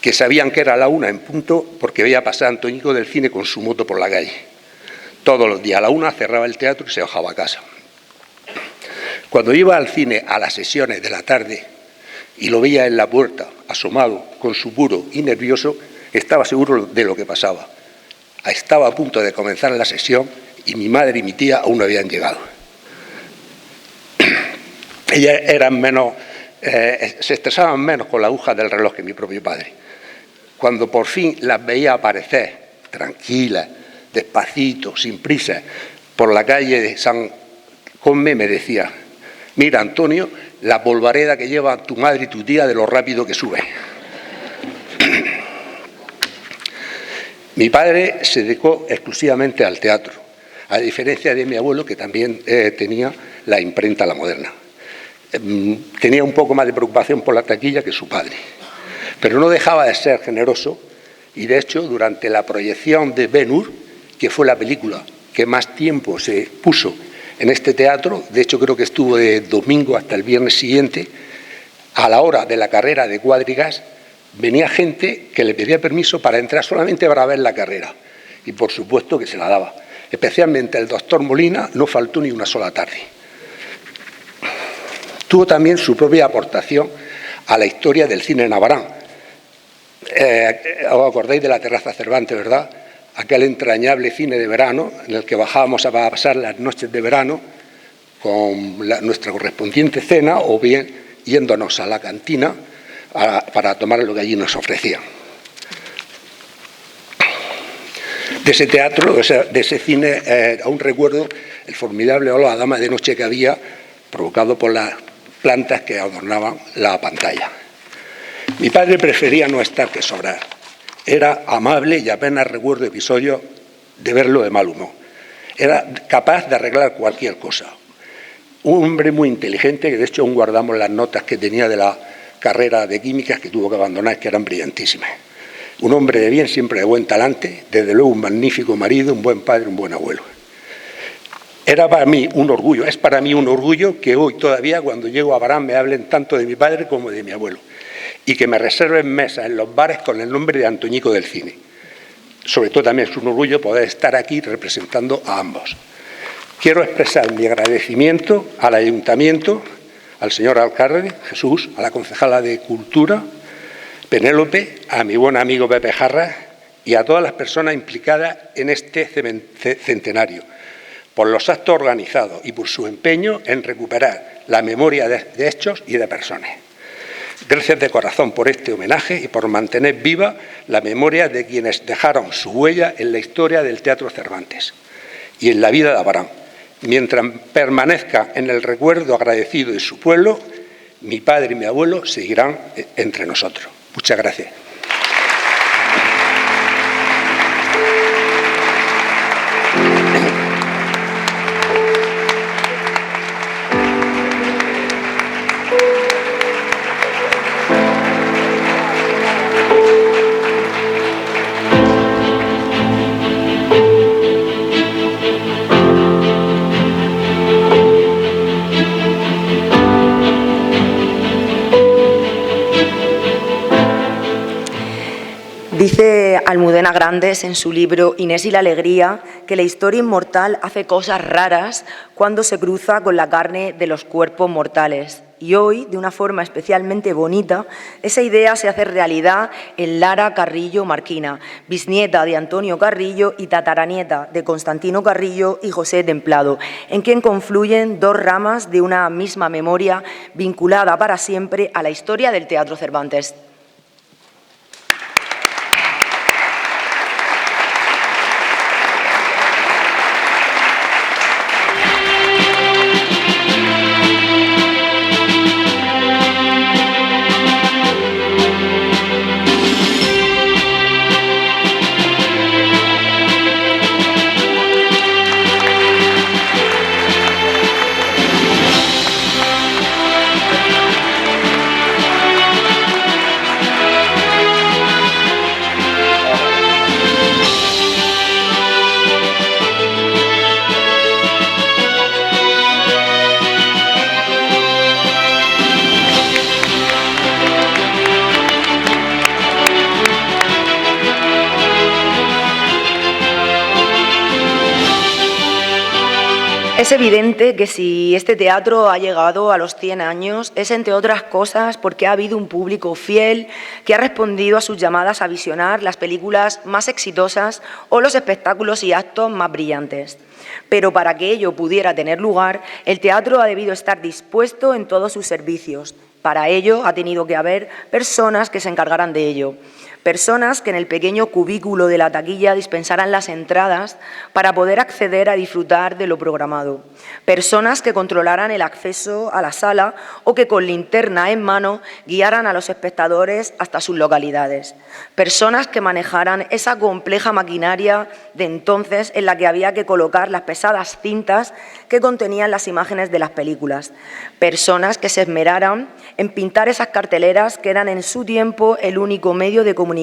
que sabían que era la 1 en punto porque veía pasar a Antoñico del Cine con su moto por la calle. Todos los días a la 1 cerraba el teatro y se bajaba a casa. Cuando iba al cine a las sesiones de la tarde y lo veía en la puerta, asomado, con su puro y nervioso, estaba seguro de lo que pasaba. Estaba a punto de comenzar la sesión y mi madre y mi tía aún no habían llegado. Ellas eran menos, se estresaban menos con la aguja del reloj que mi propio padre. Cuando por fin las veía aparecer, tranquilas, despacito, sin prisa, por la calle de San Cosme, me decía: mira, Antonio, la polvareda que lleva tu madre y tu tía de lo rápido que sube. Mi padre se dedicó exclusivamente al teatro, a diferencia de mi abuelo, que también tenía la imprenta La Moderna. Tenía un poco más de preocupación por la taquilla que su padre, pero no dejaba de ser generoso, y de hecho durante la proyección de Ben-Hur, que fue la película que más tiempo se puso en este teatro, de hecho creo que estuvo de domingo hasta el viernes siguiente, a la hora de la carrera de Cuadrigas, venía gente que le pedía permiso para entrar solamente para ver la carrera, y por supuesto que se la daba. Especialmente el doctor Molina no faltó ni una sola tarde. Tuvo también su propia aportación a la historia del cine en Abarán. ¿Os acordáis de la Terraza Cervantes, verdad? Aquel entrañable cine de verano en el que bajábamos a pasar las noches de verano con nuestra correspondiente cena, o bien yéndonos a la cantina para tomar lo que allí nos ofrecían. De ese teatro, de ese cine, aún recuerdo el formidable olor a dama de noche que había, provocado por las plantas que adornaban la pantalla. Mi padre prefería no estar que sobrar. Era amable y apenas recuerdo episodios de verlo de mal humor. Era capaz de arreglar cualquier cosa. Un hombre muy inteligente, que de hecho aún guardamos las notas que tenía de la carrera de químicas que tuvo que abandonar, que eran brillantísimas. Un hombre de bien, siempre de buen talante, desde luego un magnífico marido, un buen padre, un buen abuelo. Era para mí un orgullo, es para mí un orgullo que hoy todavía cuando llego a Abarán me hablen tanto de mi padre como de mi abuelo, y que me reserven mesas en los bares con el nombre de Antoñico del Cine. Sobre todo también es un orgullo poder estar aquí representando a ambos. Quiero expresar mi agradecimiento al Ayuntamiento, al señor alcalde Jesús, a la concejala de Cultura, Penélope, a mi buen amigo Pepe Jarras y a todas las personas implicadas en este centenario, por los actos organizados y por su empeño en recuperar la memoria de hechos y de personas. Gracias de corazón por este homenaje y por mantener viva la memoria de quienes dejaron su huella en la historia del Teatro Cervantes y en la vida de Abarán. Mientras permanezca en el recuerdo agradecido de su pueblo, mi padre y mi abuelo seguirán entre nosotros. Muchas gracias. Almudena Grandes en su libro Inés y la alegría que la historia inmortal hace cosas raras cuando se cruza con la carne de los cuerpos mortales. Y hoy, de una forma especialmente bonita, esa idea se hace realidad en Lara Carrillo Marquina, bisnieta de Antonio Carrillo y tataranieta de Constantino Carrillo y José Templado, en quien confluyen dos ramas de una misma memoria vinculada para siempre a la historia del Teatro Cervantes. Es evidente que si este teatro ha llegado a los 100 años es, entre otras cosas, porque ha habido un público fiel que ha respondido a sus llamadas a visionar las películas más exitosas o los espectáculos y actos más brillantes. Pero para que ello pudiera tener lugar, el teatro ha debido estar dispuesto en todos sus servicios. Para ello ha tenido que haber personas que se encargaran de ello. Personas que en el pequeño cubículo de la taquilla dispensaran las entradas para poder acceder a disfrutar de lo programado. Personas que controlaran el acceso a la sala o que con linterna en mano guiaran a los espectadores hasta sus localidades. Personas que manejaran esa compleja maquinaria de entonces en la que había que colocar las pesadas cintas que contenían las imágenes de las películas. Personas que se esmeraran en pintar esas carteleras que eran en su tiempo el único medio de comunicar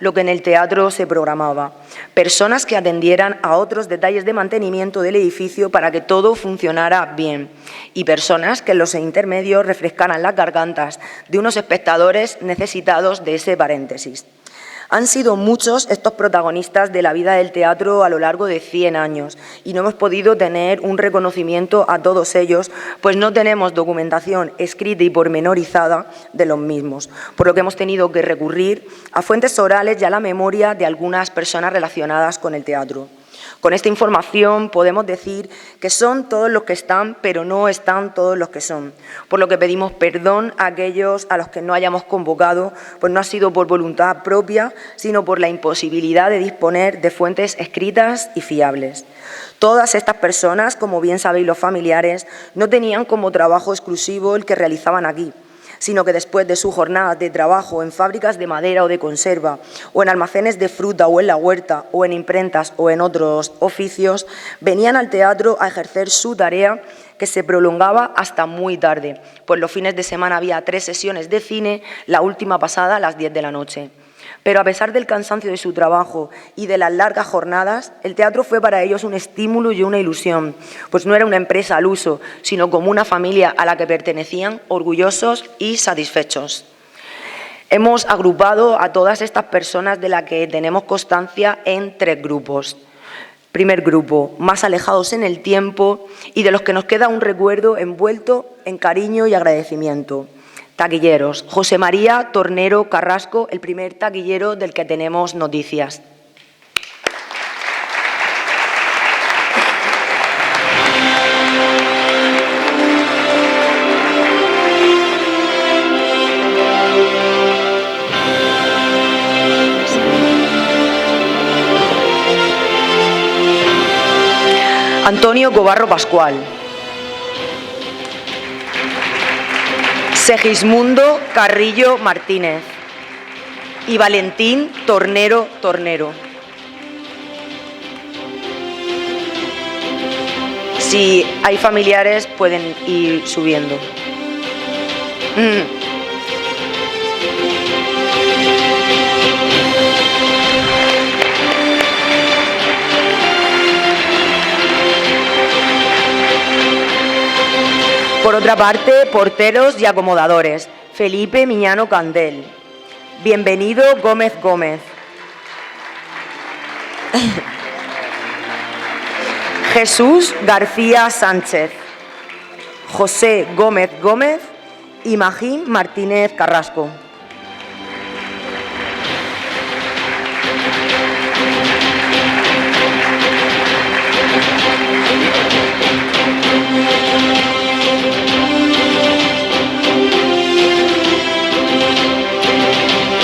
lo que en el teatro se programaba. Personas que atendieran a otros detalles de mantenimiento del edificio para que todo funcionara bien. Y personas que en los intermedios refrescaran las gargantas de unos espectadores necesitados de ese paréntesis. Han sido muchos estos protagonistas de la vida del teatro a lo largo de 100 años y no hemos podido tener un reconocimiento a todos ellos, pues no tenemos documentación escrita y pormenorizada de los mismos, por lo que hemos tenido que recurrir a fuentes orales y a la memoria de algunas personas relacionadas con el teatro. Con esta información podemos decir que son todos los que están, pero no están todos los que son. Por lo que pedimos perdón a aquellos a los que no hayamos convocado, pues no ha sido por voluntad propia, sino por la imposibilidad de disponer de fuentes escritas y fiables. Todas estas personas, como bien sabéis los familiares, no tenían como trabajo exclusivo el que realizaban aquí, sino que después de su jornada de trabajo en fábricas de madera o de conserva, o en almacenes de fruta o en la huerta, o en imprentas o en otros oficios, venían al teatro a ejercer su tarea que se prolongaba hasta muy tarde, pues los fines de semana había 3 sesiones de cine, la última pasada a las 10 de la noche. Pero a pesar del cansancio de su trabajo y de las largas jornadas, el teatro fue para ellos un estímulo y una ilusión, pues no era una empresa al uso, sino como una familia a la que pertenecían, orgullosos y satisfechos. Hemos agrupado a todas estas personas de las que tenemos constancia en 3 grupos. Primer grupo, más alejados en el tiempo y de los que nos queda un recuerdo envuelto en cariño y agradecimiento. Taquilleros. José María Tornero Carrasco, el primer taquillero del que tenemos noticias. Antonio Cobarro Pascual. Segismundo Carrillo Martínez y Valentín Tornero Tornero. Si hay familiares pueden ir subiendo. Por otra parte, porteros y acomodadores. Felipe Miñano Candel. Bienvenido Gómez Gómez. Jesús García Sánchez, José Gómez Gómez y Magín Martínez Carrasco.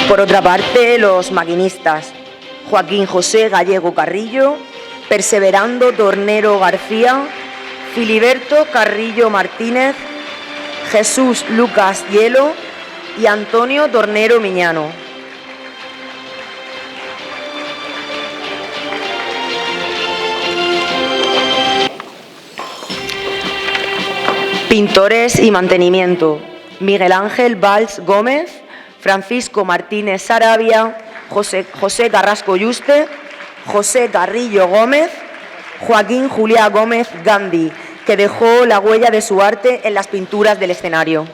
Por otra parte, los maquinistas: Joaquín José Gallego Carrillo, Perseverando Tornero García, Filiberto Carrillo Martínez, Jesús Lucas Hielo y Antonio Tornero Miñano. Pintores y mantenimiento: Miguel Ángel Valls Gómez, Francisco Martínez Sarabia, José Carrasco Yuste, José Carrillo Gómez, Joaquín Juliá Gómez Gandhi, que dejó la huella de su arte en las pinturas del escenario.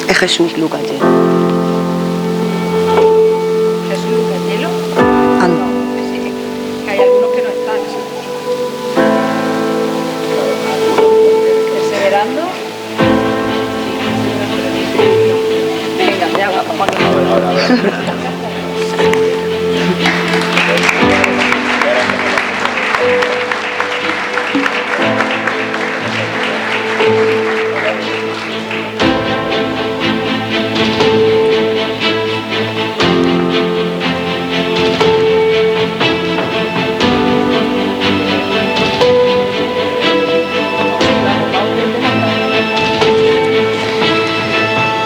Es Jesús Lucas Hielo. Jesús Lucas Hielo. Anda. Sí, que hay algunos que no están. Perseverando. Venga, ya vamos.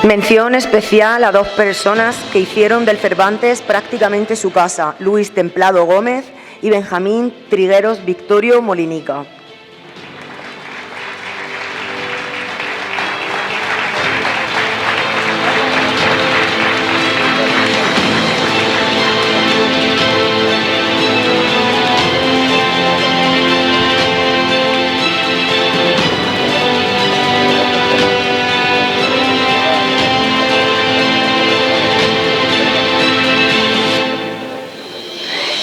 Mención especial a dos personas que hicieron del Cervantes prácticamente su casa: Luis Templado Gómez y Benjamín Trigueros Victorio Molinica.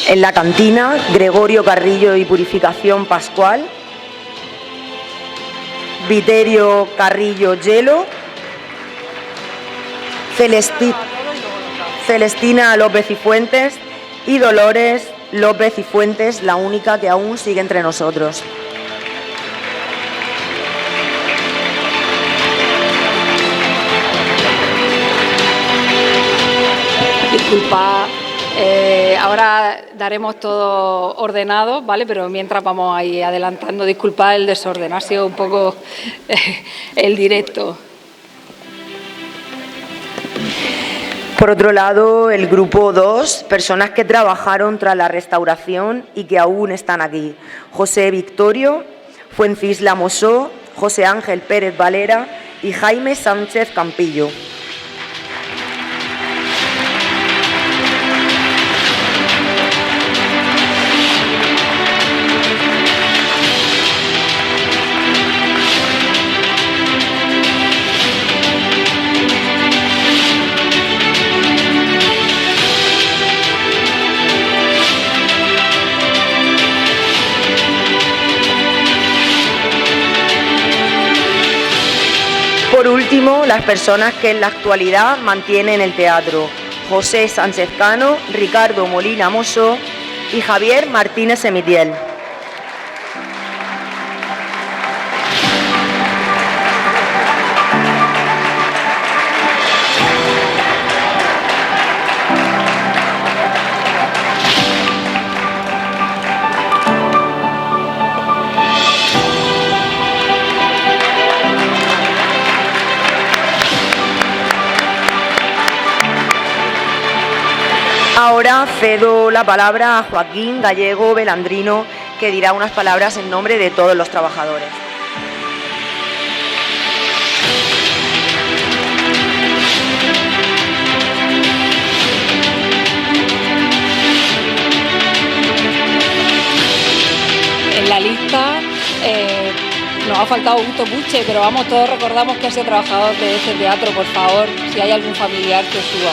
En la cantina, Gregorio Carrillo y Purificación Pascual, Viterio Carrillo Hielo, Celestina López y Fuentes y Dolores López y Fuentes, la única que aún sigue entre nosotros. Disculpa. Ahora daremos todo ordenado, ¿vale? Pero mientras vamos a ir adelantando, disculpad el desorden, ha sido un poco el directo. Por otro lado, el grupo 2, personas que trabajaron tras la restauración y que aún están aquí: José Victorio Fuencisla Mosó, José Ángel Pérez Valera y Jaime Sánchez Campillo. Por último, las personas que en la actualidad mantienen el teatro: José Sánchez Cano, Ricardo Molina Mosso y Javier Martínez Emitiel. ahora cedo la palabra a Joaquín Gallego Belandrino, que dirá unas palabras en nombre de todos los trabajadores. En la lista nos ha faltado Augusto Puche, pero vamos, todos recordamos que ha sido trabajador de este teatro. Por favor, si hay algún familiar que suba.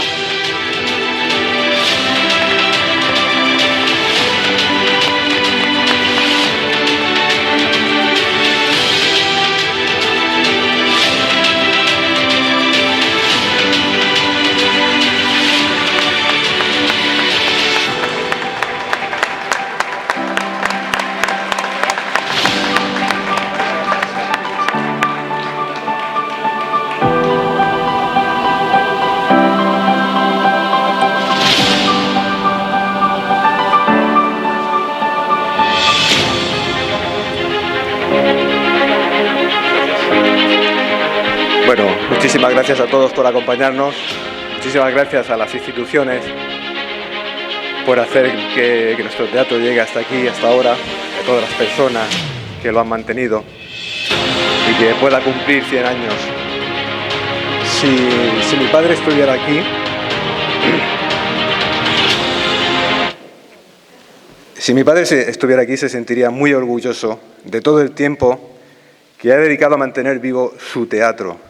Bueno, muchísimas gracias a todos por acompañarnos, muchísimas gracias a las instituciones por hacer que nuestro teatro llegue hasta aquí, hasta ahora, a todas las personas que lo han mantenido y que pueda cumplir 100 años. Si mi padre estuviera aquí, se sentiría muy orgulloso de todo el tiempo que ha dedicado a mantener vivo su teatro.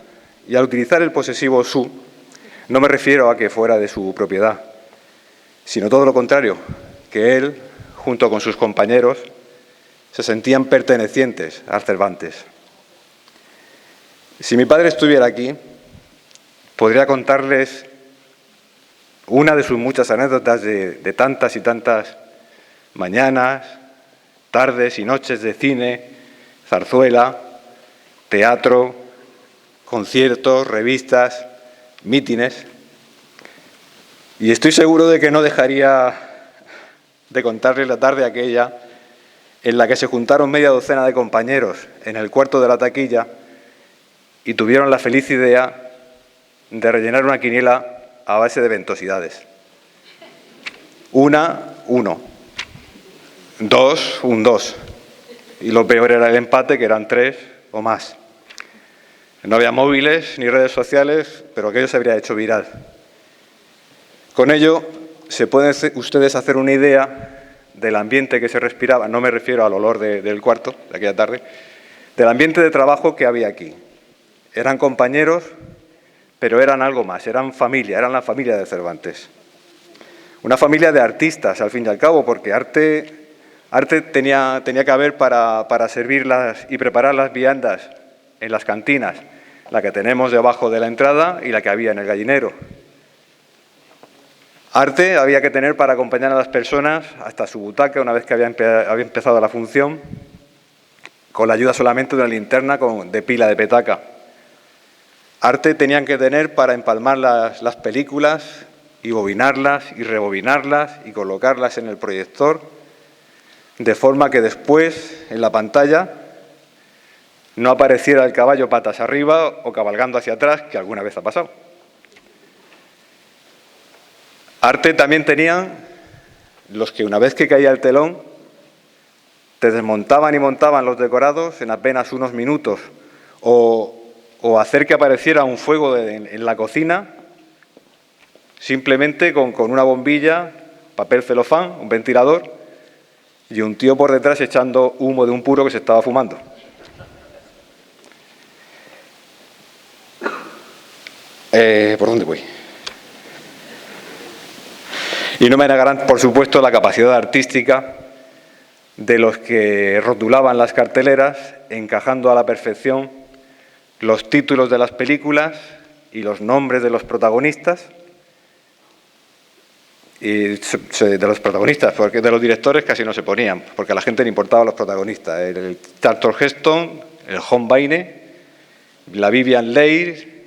Y al utilizar el posesivo su, no me refiero a que fuera de su propiedad, sino todo lo contrario, que él, junto con sus compañeros, se sentían pertenecientes al Cervantes. Si mi padre estuviera aquí, podría contarles una de sus muchas anécdotas de tantas y tantas mañanas, tardes y noches de cine, zarzuela, teatro, conciertos, revistas, mítines. Y estoy seguro de que no dejaría de contarles la tarde aquella en la que se juntaron media docena de compañeros en el cuarto de la taquilla y tuvieron la feliz idea de rellenar una quiniela a base de ventosidades. 1, 1. 2, un 2. Y lo peor era el empate, que eran 3 o más. No había móviles ni redes sociales, pero aquello se habría hecho viral. Con ello, se pueden ustedes hacer una idea del ambiente que se respiraba, no me refiero al olor del cuarto de aquella tarde, del ambiente de trabajo que había aquí. Eran compañeros, pero eran algo más, eran familia, eran la familia de Cervantes. Una familia de artistas, al fin y al cabo, porque arte tenía que haber para servirlas y preparar las viandas en las cantinas, la que tenemos debajo de la entrada y la que había en el gallinero. Arte había que tener para acompañar a las personas hasta su butaca una vez que había empezado la función, con la ayuda solamente de una linterna de pila de petaca. Arte tenían que tener para empalmar las películas y bobinarlas y rebobinarlas y colocarlas en el proyector, de forma que después, en la pantalla, no apareciera el caballo patas arriba o cabalgando hacia atrás, que alguna vez ha pasado. Arte también tenían los que una vez que caía el telón, te desmontaban y montaban los decorados en apenas unos minutos, o hacer que apareciera un fuego en la cocina, simplemente con una bombilla, papel celofán, un ventilador, y un tío por detrás echando humo de un puro que se estaba fumando. ¿Por dónde voy? Y no me negarán, por supuesto, la capacidad artística de los que rotulaban las carteleras, encajando a la perfección los títulos de las películas y los nombres de los protagonistas, de los protagonistas, porque de los directores casi no se ponían, porque a la gente le importaban los protagonistas. El Charlton Heston, el John Wayne, la Vivian Leigh,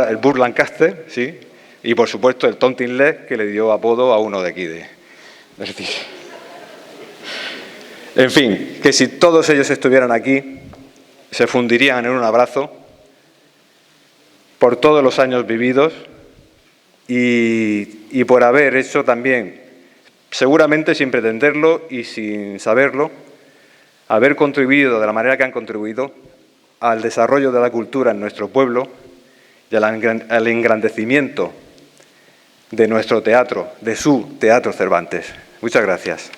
el Burt Lancaster, ¿sí? Y por supuesto el Tontin Leg, que le dio apodo a uno de aquí. En fin, que si todos ellos estuvieran aquí, se fundirían en un abrazo por todos los años vividos y y por haber hecho también, seguramente sin pretenderlo y sin saberlo, haber contribuido de la manera que han contribuido al desarrollo de la cultura en nuestro pueblo y al engrandecimiento de nuestro teatro, de su Teatro Cervantes. Muchas gracias.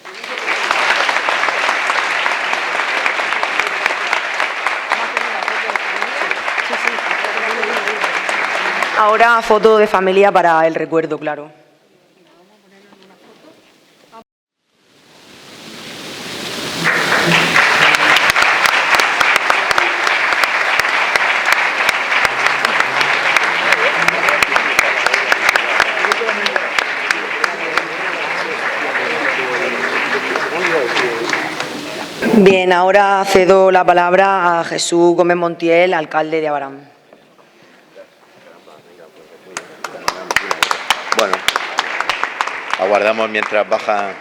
Ahora foto de familia para el recuerdo, claro. Bien, ahora cedo la palabra a Jesús Gómez Montiel, alcalde de Abarán. Bueno, aguardamos mientras bajan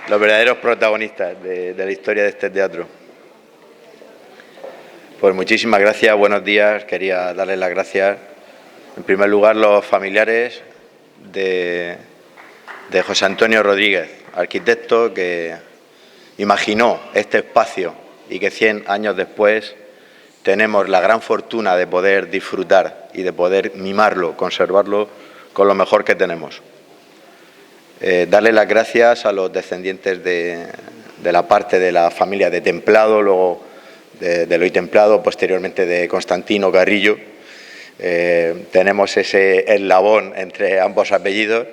los verdaderos protagonistas de la historia de este teatro. Pues muchísimas gracias, buenos días. Quería darles las gracias, en primer lugar, los familiares de José Antonio Rodríguez, arquitecto que imaginó este espacio y que 100 años después tenemos la gran fortuna de poder disfrutar y de poder mimarlo, conservarlo con lo mejor que tenemos. Darle las gracias a los descendientes de la parte de la familia de Templado, luego de Eloy Templado, posteriormente de Constantino Carrillo. Tenemos ese eslabón entre ambos apellidos,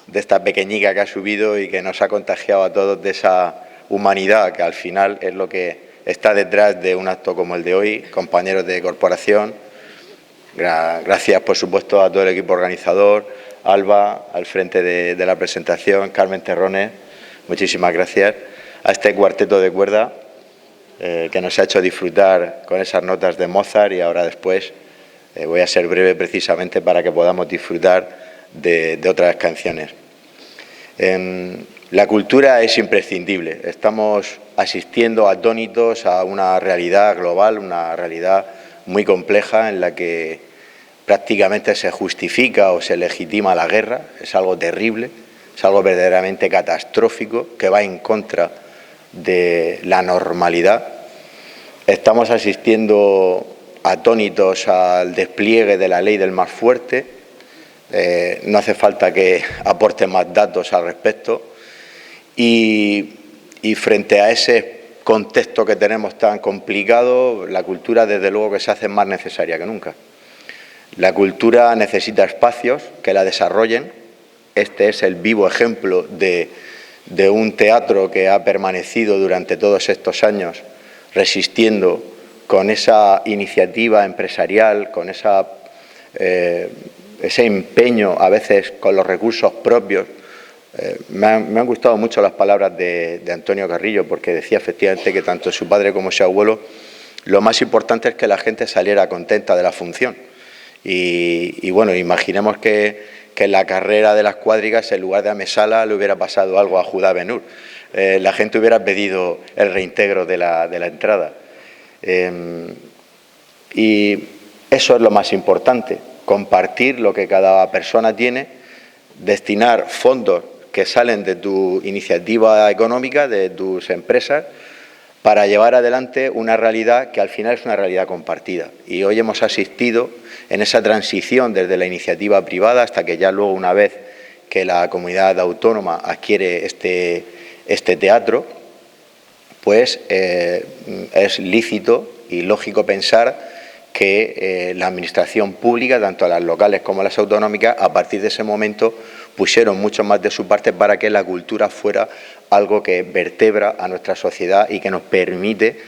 de esta pequeñica que ha subido y que nos ha contagiado a todos de esa humanidad que al final es lo que está detrás de un acto como el de hoy. Compañeros de corporación, gracias por supuesto a todo el equipo organizador, Alba al frente de la presentación, Carmen Terrones, muchísimas gracias, a este cuarteto de cuerda que nos ha hecho disfrutar con esas notas de Mozart, y ahora después voy a ser breve precisamente para que podamos disfrutar de otras canciones. La cultura es imprescindible. Estamos asistiendo atónitos a una realidad global, una realidad muy compleja en la que prácticamente se justifica o se legitima la guerra. Es algo terrible, es algo verdaderamente catastrófico que va en contra de la normalidad. Estamos asistiendo atónitos al despliegue de la ley del más fuerte. No hace falta que aporte más datos al respecto. Y frente a ese contexto que tenemos tan complicado, la cultura desde luego que se hace más necesaria que nunca. La cultura necesita espacios que la desarrollen. Este es el vivo ejemplo de un teatro que ha permanecido durante todos estos años resistiendo con esa iniciativa empresarial, con ese empeño a veces con los recursos propios. Me han gustado mucho las palabras de Antonio Carrillo, porque decía efectivamente que tanto su padre como su abuelo, lo más importante es que la gente saliera contenta de la función. Y bueno, imaginemos que en la carrera de las cuadrigas, en lugar de a Mesala, le hubiera pasado algo a Judá Ben-Hur. La gente hubiera pedido el reintegro de la entrada. Y eso es lo más importante, compartir lo que cada persona tiene, destinar fondos que salen de tu iniciativa económica, de tus empresas, para llevar adelante una realidad que al final es una realidad compartida. Y hoy hemos asistido en esa transición desde la iniciativa privada hasta que ya luego, una vez que la comunidad autónoma adquiere este teatro, pues es lícito y lógico pensar que la administración pública, tanto las locales como las autonómicas, a partir de ese momento pusieron mucho más de su parte para que la cultura fuera algo que vertebra a nuestra sociedad y que nos permite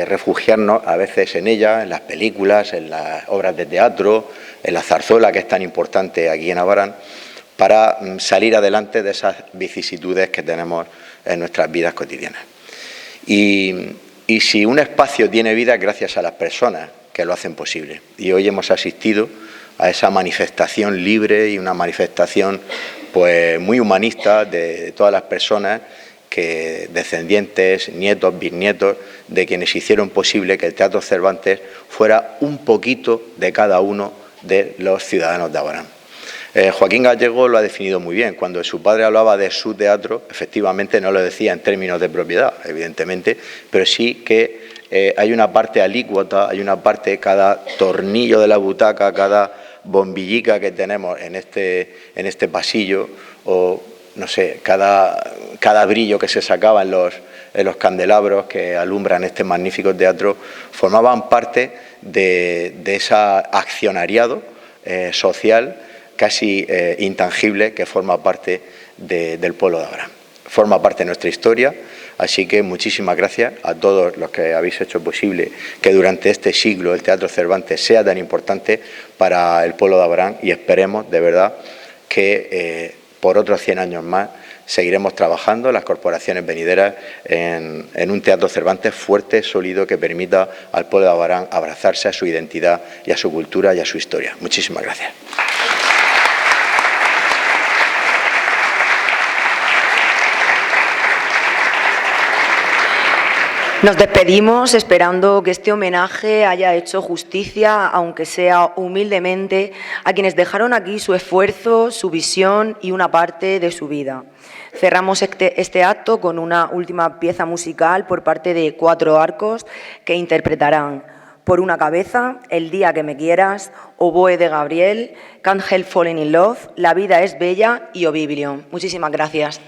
refugiarnos a veces en ella, en las películas, en las obras de teatro, en la zarzuela, que es tan importante aquí en Abarán, para salir adelante de esas vicisitudes que tenemos en nuestras vidas cotidianas. Y si un espacio tiene vida es gracias a las personas que lo hacen posible. Y hoy hemos asistido a esa manifestación libre y una manifestación pues muy humanista de todas las personas, descendientes, nietos, bisnietos, de quienes hicieron posible que el Teatro Cervantes fuera un poquito de cada uno de los ciudadanos de Abarán. Joaquín Gallego lo ha definido muy bien. Cuando su padre hablaba de su teatro, efectivamente no lo decía en términos de propiedad, evidentemente, pero sí que hay una parte alícuota, hay una parte, cada tornillo de la butaca, cada bombillica que tenemos en este pasillo, o no sé, cada brillo que se sacaba en los candelabros que alumbran este magnífico teatro, formaban parte de ese accionariado social casi intangible que forma parte del pueblo de Abarán. Forma parte de nuestra historia, así que muchísimas gracias a todos los que habéis hecho posible que durante este siglo el Teatro Cervantes sea tan importante para el pueblo de Abarán, y esperemos de verdad que por otros 100 años más seguiremos trabajando las corporaciones venideras en un Teatro Cervantes fuerte, sólido, que permita al pueblo de Abarán abrazarse a su identidad y a su cultura y a su historia. Muchísimas gracias. Nos despedimos esperando que este homenaje haya hecho justicia, aunque sea humildemente, a quienes dejaron aquí su esfuerzo, su visión y una parte de su vida. Cerramos este acto con una última pieza musical por parte de 4 arcos que interpretarán Por una cabeza, El día que me quieras, Oboe de Gabriel, Can't Help Falling in Love, La vida es bella y Oblivion. Muchísimas gracias.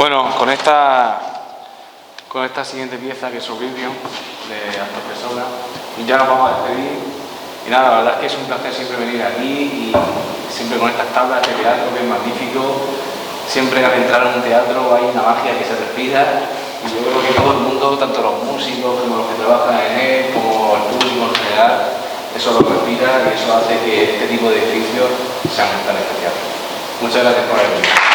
Bueno, con esta siguiente pieza, que es Oblivion, de Astor Piazzolla, ya nos vamos a despedir. Y nada, la verdad es que es un placer siempre venir aquí y siempre con estas tablas de teatro que es magnífico. Siempre al entrar en un teatro hay una magia que se respira y yo creo que todo el mundo, tanto los músicos como los que trabajan en él, como el público en general, eso lo respira y eso hace que este tipo de edificios sean tan especiales. Muchas gracias por venir.